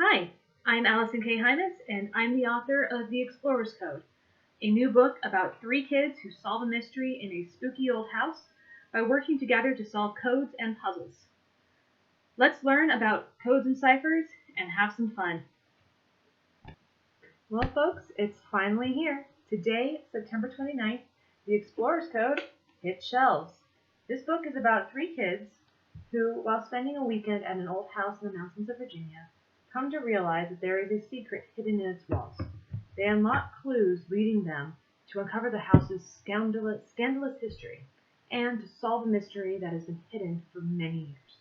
Hi, I'm Allison K. Hymas, and I'm the author of The Explorer's Code, a new book about 3 kids who solve a mystery in a spooky old house by working together to solve codes and puzzles. Let's learn about codes and ciphers and have some fun. Well, folks, it's finally here. Today, September 29th, The Explorer's Code hits shelves. This book is about 3 kids who, while spending a weekend at an old house in the mountains of Virginia, come to realize that there is a secret hidden in its walls. They unlock clues leading them to uncover the house's scandalous history and to solve a mystery that has been hidden for many years.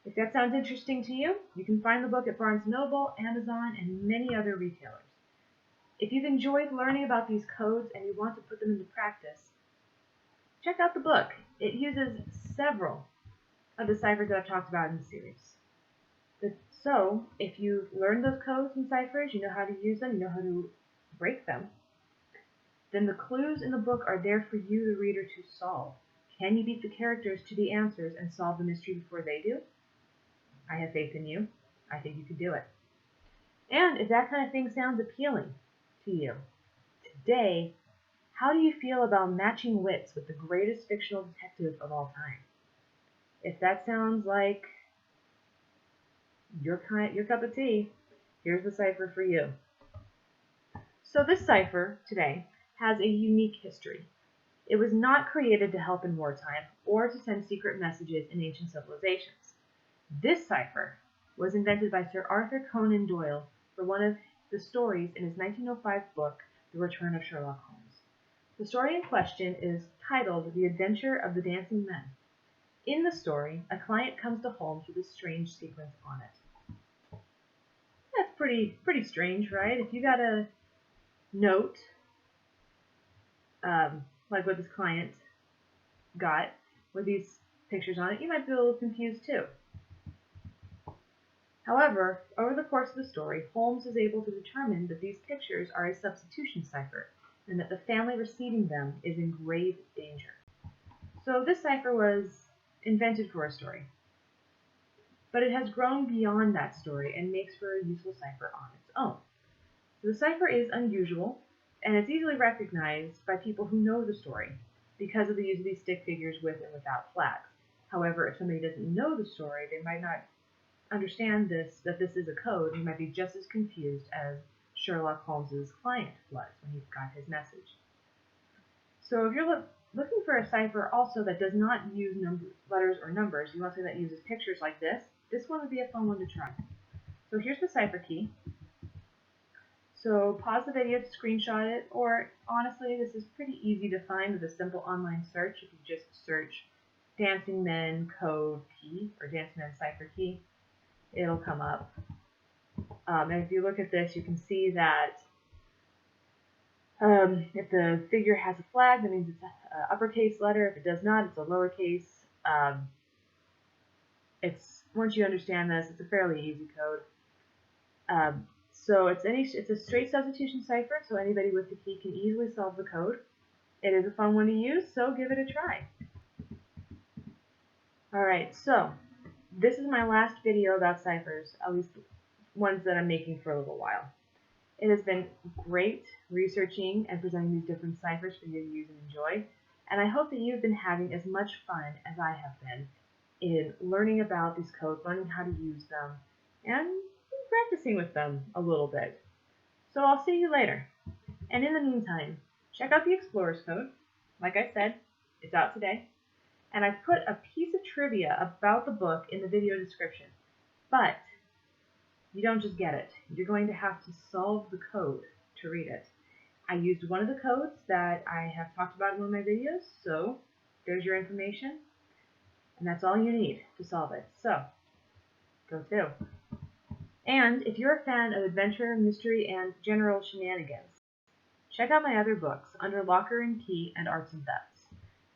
If that sounds interesting to you, you can find the book at Barnes & Noble, Amazon, and many other retailers. If you've enjoyed learning about these codes and you want to put them into practice, check out the book. It uses several of the ciphers that I've talked about in the series. So, if you've learned those codes and ciphers, you know how to use them, you know how to break them, then the clues in the book are there for you, the reader, to solve. Can you beat the characters to the answers and solve the mystery before they do? I have faith in you. I think you could do it. And if that kind of thing sounds appealing to you, today, how do you feel about matching wits with the greatest fictional detective of all time? If that sounds like your cup of tea, here's the cipher for you. So this cipher today has a unique history. It was not created to help in wartime or to send secret messages in ancient civilizations. This cipher was invented by Sir Arthur Conan Doyle for one of the stories in his 1905 book, The Return of Sherlock Holmes. The story in question is titled The Adventure of the Dancing Men. In the story, a client comes to Holmes with a strange sequence on it. That's pretty strange, right? If you got a note, like what this client got with these pictures on it, you might be a little confused too. However, over the course of the story, Holmes is able to determine that these pictures are a substitution cipher and that the family receiving them is in grave danger. So this cipher was invented for a story, but it has grown beyond that story and makes for a useful cipher on its own. So the cipher is unusual, and it's easily recognized by people who know the story because of the use of these stick figures with and without flags. However, if somebody doesn't know the story, they might not understand that this is a code, and might be just as confused as Sherlock Holmes' client was when he got his message. So if you're looking for a cipher also that does not use letters or numbers, you want something that uses pictures like this one would be a fun one to try. So here's the cipher key. So pause the video to screenshot it, or honestly, this is pretty easy to find with a simple online search. If you just search Dancing Men Code Key or Dancing Men Cipher Key, it'll come up. And if you look at this, you can see that if the figure has a flag, that means it's an uppercase letter. If it does not, it's a lowercase. Once you understand this, it's a fairly easy code. So it's a straight substitution cipher, so anybody with the key can easily solve the code. It is a fun one to use, so give it a try. Alright, so this is my last video about ciphers, at least ones that I'm making for a little while. It has been great researching and presenting these different ciphers for you to use and enjoy, and I hope that you've been having as much fun as I have been in learning about these codes, learning how to use them, and practicing with them a little bit. So I'll see you later. And in the meantime, check out the Explorer's Code. Like I said, it's out today. And I've put a piece of trivia about the book in the video description. But you don't just get it. You're going to have to solve the code to read it. I used one of the codes that I have talked about in one of my videos, so there's your information. And that's all you need to solve it. So, go to. And if you're a fan of adventure, mystery, and general shenanigans, check out my other books under Locker and Key and Arts and Thefts.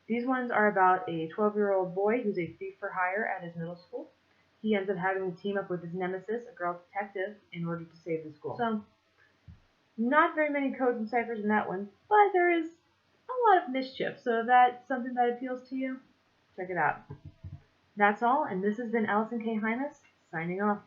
These ones are about a 12-year-old boy who's a thief for hire at his middle school. He ends up having to team up with his nemesis, a girl detective, in order to save the school. So, not very many codes and ciphers in that one, but there is a lot of mischief. So if that's something that appeals to you, check it out. That's all, and this has been Allison K. Hymas, signing off.